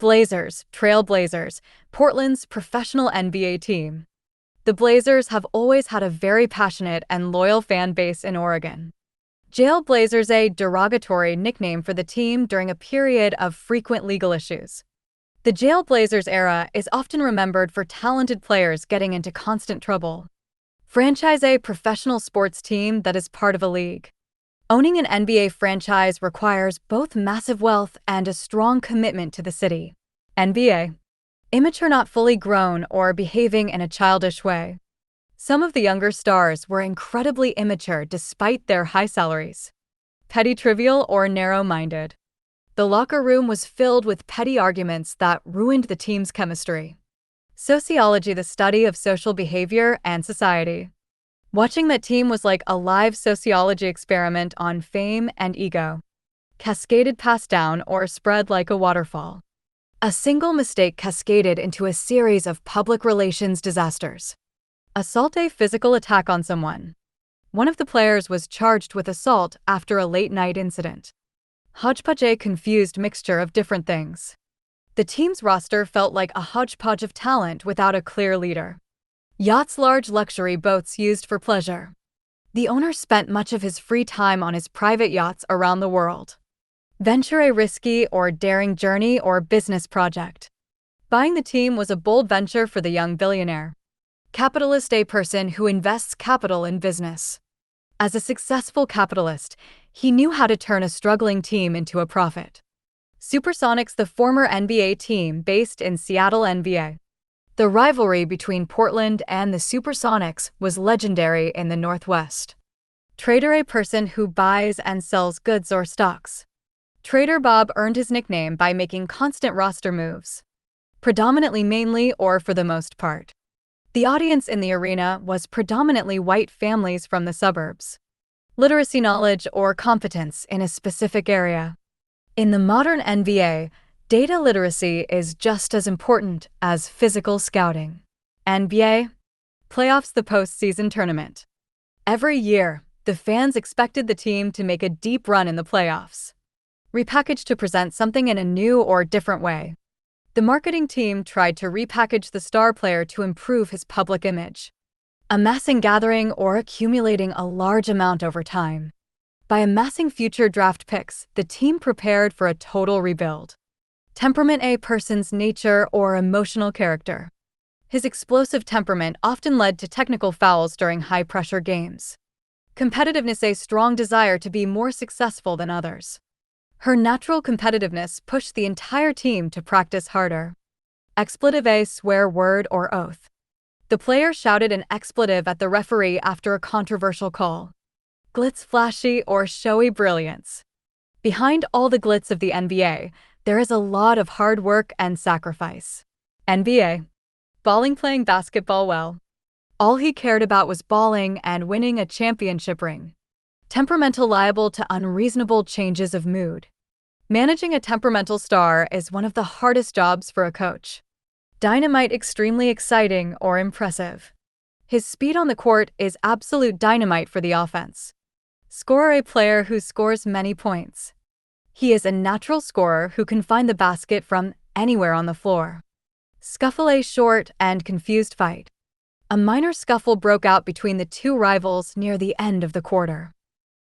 Blazers, Trailblazers, Portland's professional NBA team. The Blazers have always had a very passionate and loyal fan base in Oregon. Jailblazers, a derogatory nickname for the team during a period of frequent legal issues. The Jailblazers era is often remembered for talented players getting into constant trouble. Franchise, a professional sports team that is part of a league. Owning an NBA franchise requires both massive wealth and a strong commitment to the city. NBA. Immature, not fully grown or behaving in a childish way. Some of the younger stars were incredibly immature despite their high salaries. Petty, trivial, or narrow-minded. The locker room was filled with petty arguments that ruined the team's chemistry. Sociology, the study of social behavior and society. Watching that team was like a live sociology experiment on fame and ego. Cascaded, passed down, or spread like a waterfall. A single mistake cascaded into a series of public relations disasters. Assault, a physical attack on someone. One of the players was charged with assault after a late-night incident. Hodgepodge, a confused mixture of different things. The team's roster felt like a hodgepodge of talent without a clear leader. Yachts, large luxury boats used for pleasure. The owner spent much of his free time on his private yachts around the world. Venture, a risky or daring journey or business project. Buying the team was a bold venture for the young billionaire. Capitalist, a person who invests capital in business. As a successful capitalist, he knew how to turn a struggling team into a profit. Supersonics, the former NBA team based in Seattle, NBA. The rivalry between Portland and the Supersonics was legendary in the Northwest. Trader, a person who buys and sells goods or stocks. Trader Bob earned his nickname by making constant roster moves. Predominantly, mainly, or for the most part. The audience in the arena was predominantly white families from the suburbs. Literacy, knowledge or competence in a specific area. In the modern NBA, data literacy is just as important as physical scouting. NBA. Playoffs, the postseason tournament. Every year, the fans expected the team to make a deep run in the playoffs. Repackaged to present something in a new or different way. The marketing team tried to repackage the star player to improve his public image. Amassing, gathering, or accumulating a large amount over time. By amassing future draft picks, the team prepared for a total rebuild. Temperament, a person's nature or emotional character. His explosive temperament often led to technical fouls during high-pressure games. Competitiveness, a strong desire to be more successful than others. Her natural competitiveness pushed the entire team to practice harder. Expletive, a swear word or oath. The player shouted an expletive at the referee after a controversial call. Glitz, flashy or showy brilliance. Behind all the glitz of the NBA, there is a lot of hard work and sacrifice. NBA. Balling, playing basketball well. All he cared about was balling and winning a championship ring. Temperamental, liable to unreasonable changes of mood. Managing a temperamental star is one of the hardest jobs for a coach. Dynamite, extremely exciting or impressive. His speed on the court is absolute dynamite for the offense. Scorer, a player who scores many points. He is a natural scorer who can find the basket from anywhere on the floor. Scuffle, a short and confused fight. A minor scuffle broke out between the two rivals near the end of the quarter.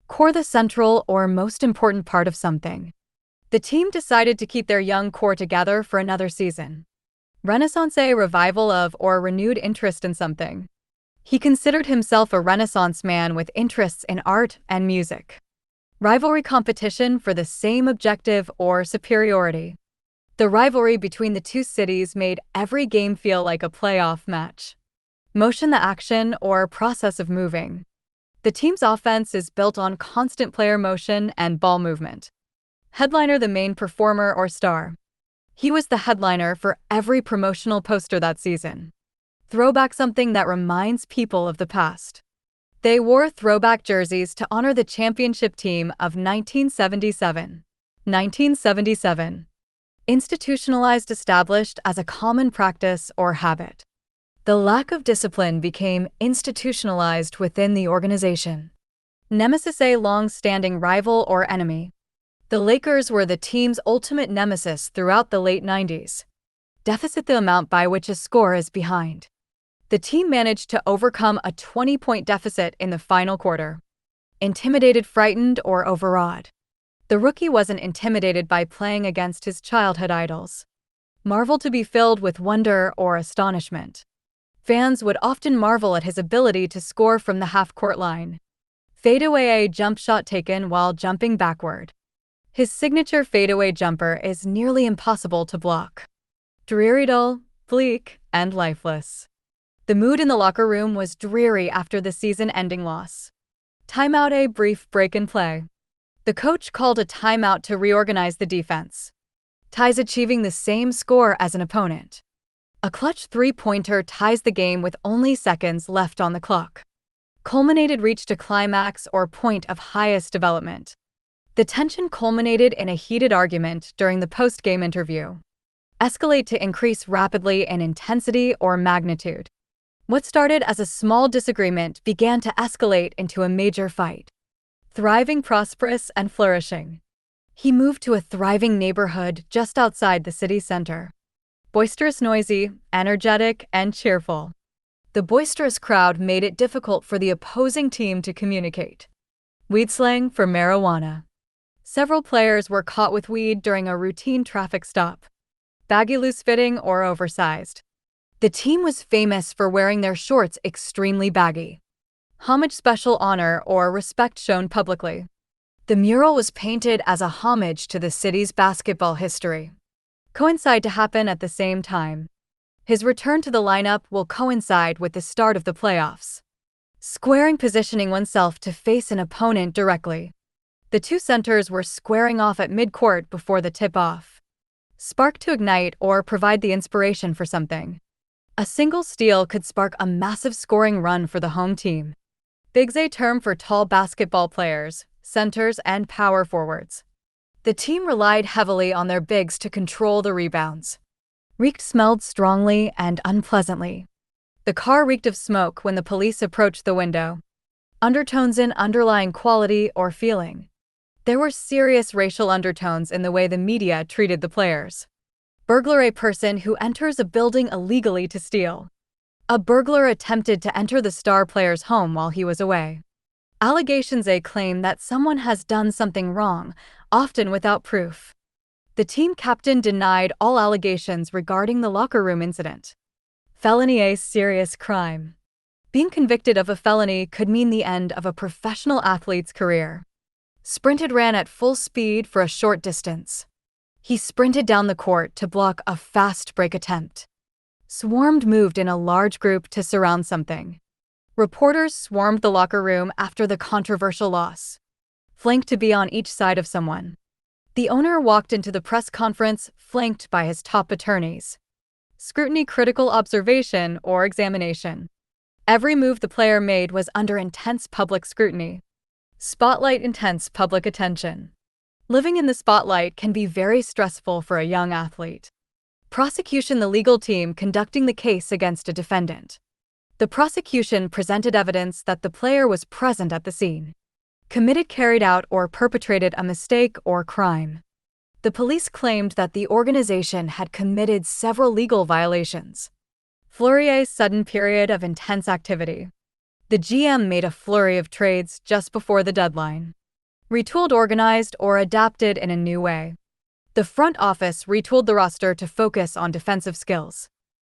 Core, the central or most important part of something. The team decided to keep their young core together for another season. Renaissance, a revival of or renewed interest in something. He considered himself a Renaissance man with interests in art and music. Rivalry, competition for the same objective or superiority. The rivalry between the two cities made every game feel like a playoff match. Motion, the action or process of moving. The team's offense is built on constant player motion and ball movement. Headliner, the main performer or star. He was the headliner for every promotional poster that season. Throwback, something that reminds people of the past. They wore throwback jerseys to honor the championship team of 1977. 1977. Institutionalized, established as a common practice or habit. The lack of discipline became institutionalized within the organization. Nemesis, a long-standing rival or enemy. The Lakers were the team's ultimate nemesis throughout the late 90s. Deficit: the amount by which a score is behind. The team managed to overcome a 20-point deficit in the final quarter. Intimidated, frightened, or overawed. The rookie wasn't intimidated by playing against his childhood idols. Marveled: to be filled with wonder or astonishment. Fans would often marvel at his ability to score from the half-court line. Fadeaway: a jump shot taken while jumping backward. His signature fadeaway jumper is nearly impossible to block. Dreary, dull, bleak, and lifeless. The mood in the locker room was dreary after the season-ending loss. Timeout: a brief break in play. The coach called a timeout to reorganize the defense. Ties: achieving the same score as an opponent. A clutch three-pointer ties the game with only seconds left on the clock. Culminated: reached a climax or point of highest development. The tension culminated in a heated argument during the post-game interview. Escalate: to increase rapidly in intensity or magnitude. What started as a small disagreement began to escalate into a major fight. Thriving, prosperous, and flourishing. He moved to a thriving neighborhood just outside the city center. Boisterous, noisy, energetic, and cheerful. The boisterous crowd made it difficult for the opposing team to communicate. Weed: slang for marijuana. Several players were caught with weed during a routine traffic stop. Baggy, loose-fitting, or oversized. The team was famous for wearing their shorts extremely baggy. Homage: special honor or respect shown publicly. The mural was painted as a homage to the city's basketball history. Coincide: to happen at the same time. His return to the lineup will coincide with the start of the playoffs. Squaring: positioning oneself to face an opponent directly. The two centers were squaring off at midcourt before the tip-off. Spark: to ignite or provide the inspiration for something. A single steal could spark a massive scoring run for the home team. Bigs: a term for tall basketball players, centers, and power forwards. The team relied heavily on their bigs to control the rebounds. Reeked: smelled strongly and unpleasantly. The car reeked of smoke when the police approached the window. Undertones: in underlying quality or feeling. There were serious racial undertones in the way the media treated the players. Burglar: a person who enters a building illegally to steal. A burglar attempted to enter the star player's home while he was away. Allegations: a claim that someone has done something wrong, often without proof. The team captain denied all allegations regarding the locker room incident. Felony: a serious crime. Being convicted of a felony could mean the end of a professional athlete's career. Sprinted: ran at full speed for a short distance. He sprinted down the court to block a fast break attempt. Swarmed: moved in a large group to surround something. Reporters swarmed the locker room after the controversial loss. Flanked: to be on each side of someone. The owner walked into the press conference flanked by his top attorneys. Scrutiny: critical observation or examination. Every move the player made was under intense public scrutiny. Spotlight: intense public attention. Living in the spotlight can be very stressful for a young athlete. Prosecution: the legal team conducting the case against a defendant. The prosecution presented evidence that the player was present at the scene. Committed, carried out, or perpetrated a mistake or crime. The police claimed that the organization had committed several legal violations. Flurry: a sudden period of intense activity. The GM made a flurry of trades just before the deadline. Retooled, organized, or adapted in a new way. The front office retooled the roster to focus on defensive skills.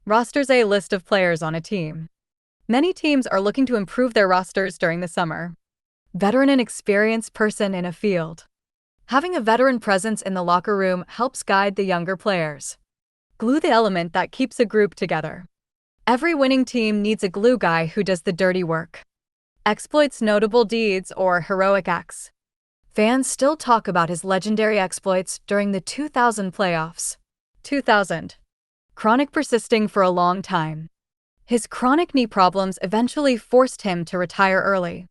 Rosters: a list of players on a team. Many teams are looking to improve their rosters during the summer. Veteran: an experienced person in a field. Having a veteran presence in the locker room helps guide the younger players. Glue: the element that keeps a group together. Every winning team needs a glue guy who does the dirty work. Exploits: notable deeds or heroic acts. Fans still talk about his legendary exploits during the 2000 playoffs. 2000. Chronic: persisting for a long time. His chronic knee problems eventually forced him to retire early.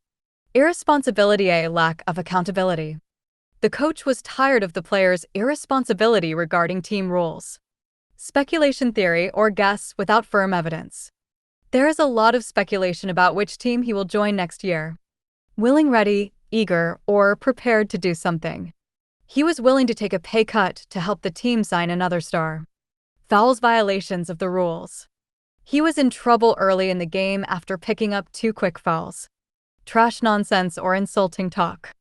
Irresponsibility: a lack of accountability. The coach was tired of the players' irresponsibility regarding team rules. Speculation: theory or guess without firm evidence. There is a lot of speculation about which team he will join next year. Willing, ready, eager, or prepared to do something. He was willing to take a pay cut to help the team sign another star. Fouls violations of the rules. He was in trouble early in the game after picking up 2 quick fouls. Trash nonsense or insulting talk.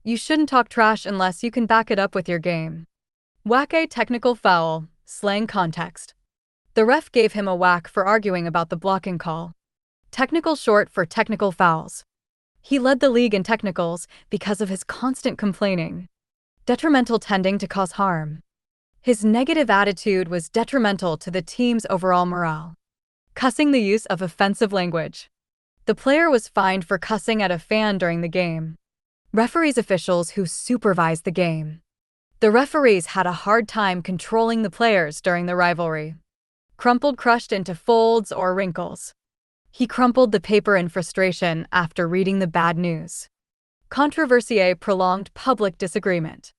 You shouldn't talk trash unless you can back it up with your game. Whack a technical foul, slang context. The ref gave him a whack for arguing about the blocking call. Technical short for technical fouls. He led the league in technicals because of his constant complaining. Detrimental, tending to cause harm. His negative attitude was detrimental to the team's overall morale. Cussing, the use of offensive language. The player was fined for cussing at a fan during the game. Referees, officials who supervised the game. The referees had a hard time controlling the players during the rivalry. Crumpled, crushed into folds or wrinkles. He crumpled the paper in frustration after reading the bad news. Controversy, a prolonged public disagreement.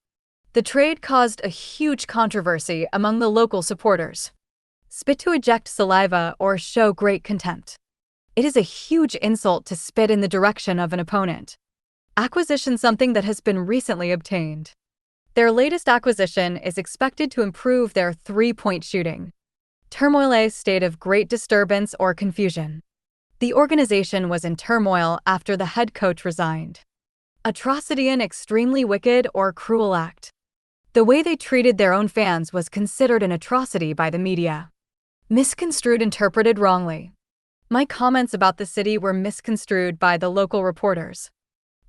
The trade caused a huge controversy among the local supporters. Spit, to eject saliva or show great contempt. It is a huge insult to spit in the direction of an opponent. Acquisition, something that has been recently obtained. Their latest acquisition is expected to improve their 3-point shooting. Turmoil, a state of great disturbance or confusion. The organization was in turmoil after the head coach resigned. Atrocity, an extremely wicked or cruel act. The way they treated their own fans was considered an atrocity by the media. Misconstrued, interpreted wrongly. My comments about the city were misconstrued by the local reporters.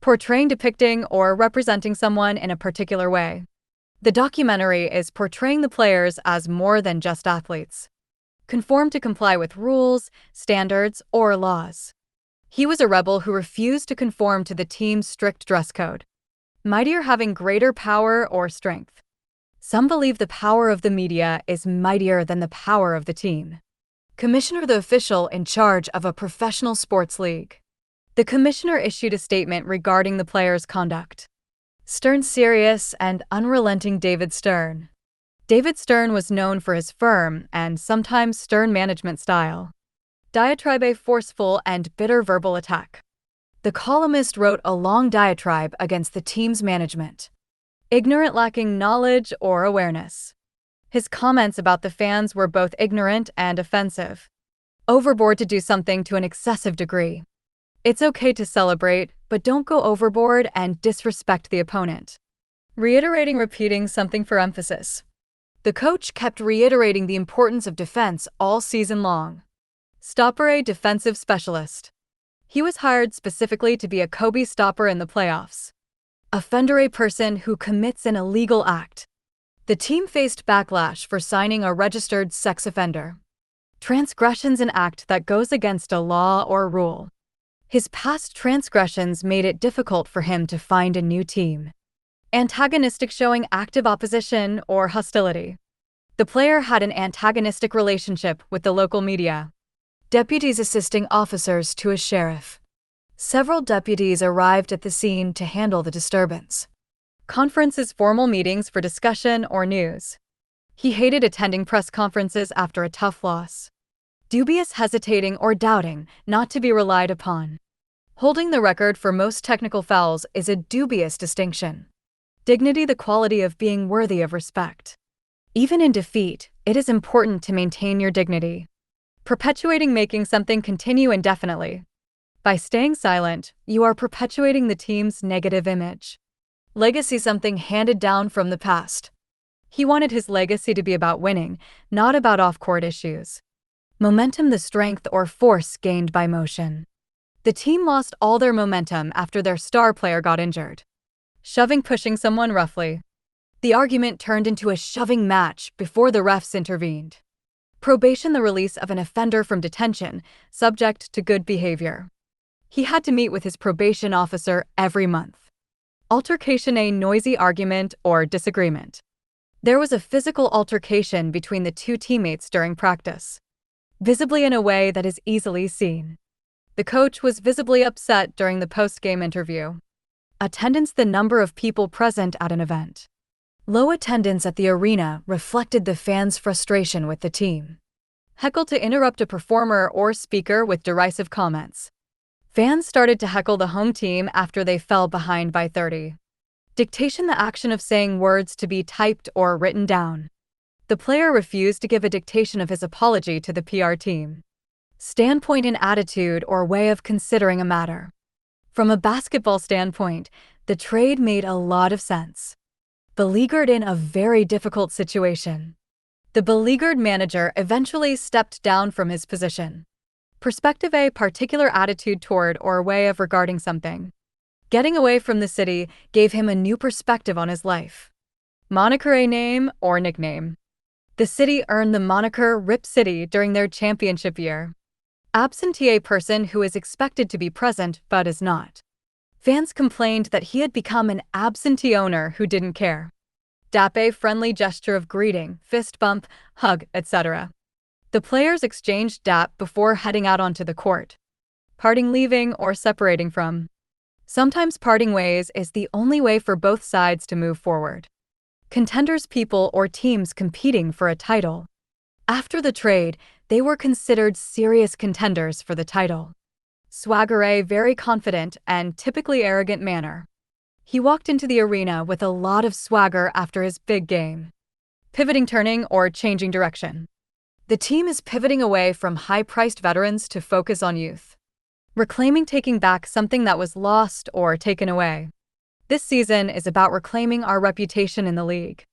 Portraying, depicting, or representing someone in a particular way. The documentary is portraying the players as more than just athletes. Conform, to comply with rules, standards, or laws. He was a rebel who refused to conform to the team's strict dress code. Mightier, having greater power or strength. Some believe the power of the media is mightier than the power of the team. Commissioner, the official in charge of a professional sports league. The commissioner issued a statement regarding the players' conduct. Stern, serious and unrelenting. David Stern. David Stern was known for his firm and sometimes stern management style. Diatribe, a forceful and bitter verbal attack. The columnist wrote a long diatribe against the team's management. Ignorant, lacking knowledge or awareness. His comments about the fans were both ignorant and offensive. Overboard, to do something to an excessive degree. It's okay to celebrate, but don't go overboard and disrespect the opponent. Reiterating, repeating something for emphasis. The coach kept reiterating the importance of defense all season long. Stopper, a defensive specialist. He was hired specifically to be a Kobe stopper in the playoffs. Offender, a person who commits an illegal act. The team faced backlash for signing a registered sex offender. Transgressions, an act that goes against a law or rule. His past transgressions made it difficult for him to find a new team. Antagonistic, showing active opposition or hostility. The player had an antagonistic relationship with the local media. Deputies, assisting officers to a sheriff. Several deputies arrived at the scene to handle the disturbance. Conferences, formal meetings for discussion or news. He hated attending press conferences after a tough loss. Dubious, hesitating or doubting, not to be relied upon. Holding the record for most technical fouls is a dubious distinction. Dignity, the quality of being worthy of respect. Even in defeat, it is important to maintain your dignity. Perpetuating, making something continue indefinitely. By staying silent, you are perpetuating the team's negative image. Legacy, something handed down from the past. He wanted his legacy to be about winning, not about off-court issues. Momentum, the strength or force gained by motion. The team lost all their momentum after their star player got injured. Shoving, pushing someone roughly. The argument turned into a shoving match before the refs intervened. Probation, the release of an offender from detention, subject to good behavior. He had to meet with his probation officer every month. Altercation, a noisy argument or disagreement. There was a physical altercation between the two teammates during practice. Visibly, in a way that is easily seen. The coach was visibly upset during the post-game interview. Attendance, the number of people present at an event. Low attendance at the arena reflected the fans' frustration with the team. Heckle, to interrupt a performer or speaker with derisive comments. Fans started to heckle the home team after they fell behind by 30. Dictation: the action of saying words to be typed or written down. The player refused to give a dictation of his apology to the PR team. Standpoint: an attitude or way of considering a matter. From a basketball standpoint, the trade made a lot of sense. Beleaguered: in a very difficult situation. The beleaguered manager eventually stepped down from his position. Perspective: a particular attitude toward or way of regarding something. Getting away from the city gave him a new perspective on his life. Moniker: a name or nickname. The city earned the moniker Rip City during their championship year. Absentee: a person who is expected to be present but is not. Fans complained that he had become an absentee owner who didn't care. Dap: a friendly gesture of greeting, fist bump, hug, etc. The players exchanged dap before heading out onto the court. Parting: leaving or separating from. Sometimes parting ways is the only way for both sides to move forward. Contenders: people or teams competing for a title. After the trade, they were considered serious contenders for the title. Swagger: a very confident and typically arrogant manner. He walked into the arena with a lot of swagger after his big game. Pivoting: turning or changing direction. The team is pivoting away from high-priced veterans to focus on youth. Reclaiming: taking back something that was lost or taken away. This season is about reclaiming our reputation in the league.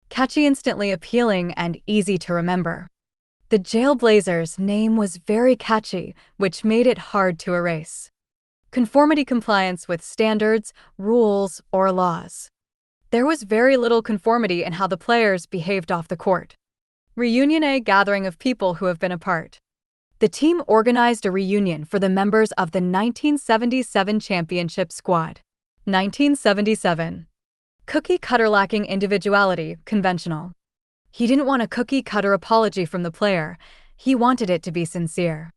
Catchy: instantly appealing and easy to remember. The Jailblazers name was very catchy, which made it hard to erase. Conformity: compliance with standards, rules, or laws. There was very little conformity in how the players behaved off the court. Reunion: a gathering of people who have been apart. The team organized a reunion for the members of the 1977 championship squad. 1977. Cookie cutter: lacking individuality, conventional. He didn't want a cookie-cutter apology from the player, he wanted it to be sincere.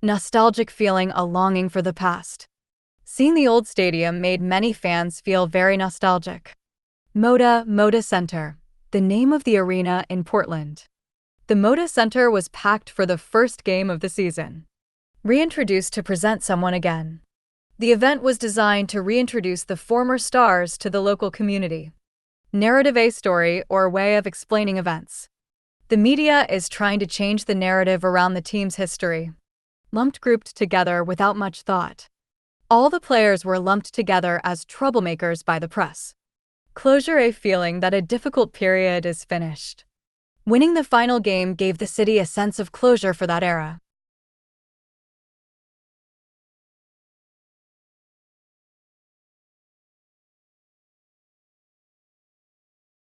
Nostalgic: feeling a longing for the past. Seeing the old stadium made many fans feel very nostalgic. Moda Center, the name of the arena in Portland. The Moda Center was packed for the first game of the season. Reintroduced: to present someone again. The event was designed to reintroduce the former stars to the local community. Narrative: a story or way of explaining events. The media is trying to change the narrative around the team's history. Lumped: grouped together without much thought. All the players were lumped together as troublemakers by the press. Closure: a feeling that a difficult period is finished. Winning the final game gave the city a sense of closure for that era.